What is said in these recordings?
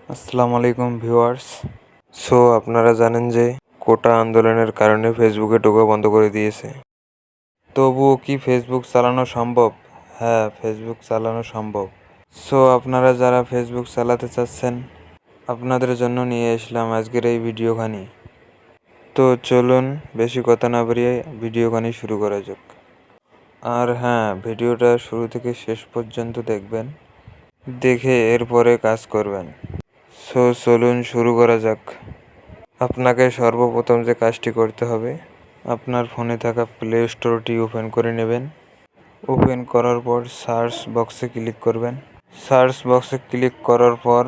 আসসালামু আলাইকুম ভিউয়ার্স। আপনারা জানেন যে কোটা আন্দোলনের কারণে ফেসবুকে ঢোকা বন্ধ করে দিয়েছে। তবুও কি ফেসবুক চালানো সম্ভব? হ্যাঁ, ফেসবুক চালানো সম্ভব। আপনারা যারা ফেসবুক চালাতে চাচ্ছেন, আপনাদের জন্য নিয়ে আসলাম আজকের এই ভিডিওখানি। চলুন বেশি কথা না বাড়িয়ে ভিডিওখানি শুরু করা যাক। আর হ্যাঁ, ভিডিওটা শুরু থেকে শেষ পর্যন্ত দেখবেন, দেখে এরপরে কাজ করবেন। চলুন শুরু করা যাক। আপনাকে সর্বপ্রথম যে কাজটি করতে হবে, আপনার ফোনে থাকা প্লে স্টোরটি ওপেন করে নেবেন। ওপেন করার পর সার্চ বক্সে ক্লিক করবেন। সার্চ বক্সে ক্লিক করার পর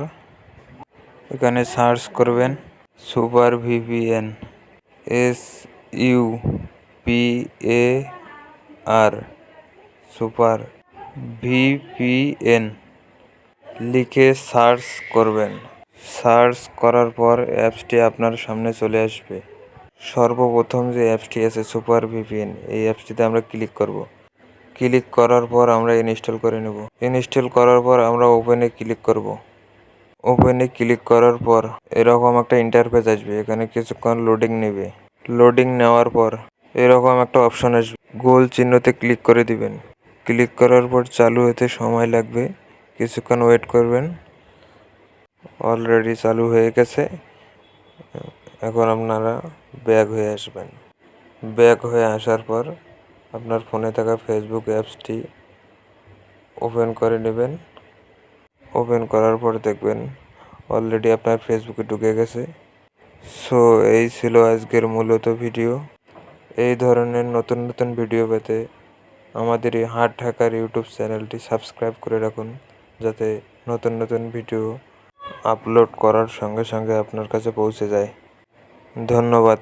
এখানে সার্চ করবেন super VPN, SUPAR, super VPN লিখে সার্চ করবেন। সার্চ করার পর অ্যাপসটি আপনার সামনে চলে আসবে। সর্বপ্রথম যে অ্যাপসটি আছে সুপার ভিপিএন, এই অ্যাপসটিতে আমরা ক্লিক করব। ক্লিক করার পর আমরা ইনস্টল করে নেব। ইনস্টল করার পর আমরা ওপেনে ক্লিক করব। ওপেনে ক্লিক করার পর এরকম একটা ইন্টারফেস আসবে। এখানে কিছুক্ষণ লোডিং নেবে। লোডিং নেওয়ার পর এরকম একটা অপশন আসবে, গোল চিহ্নতে ক্লিক করে দিবেন। ক্লিক করার পর চালু হতে সময় লাগবে, কিছুক্ষণ ওয়েট করবেন। অলরেডি চালু হয়ে গেছে। এখন আপনারা ব্যাক হয়ে আসবেন। ব্যাক হয়ে আসার পর আপনার ফোনে থাকা ফেসবুক অ্যাপসটি ওপেন করে নেবেন। ওপেন করার পর দেখবেন অলরেডি আপনার ফেসবুকে ঢুকে গেছে। এই ছিল আজকের মূলত ভিডিও। এই ধরনের নতুন নতুন ভিডিও পেতে আমাদের এই হাট হ্যাকার ইউটিউব চ্যানেলটি সাবস্ক্রাইব করে রাখুন, যাতে নতুন নতুন ভিডিও আপলোড করার সঙ্গে সঙ্গে আপনার কাছে পৌঁছে যায়। ধন্যবাদ।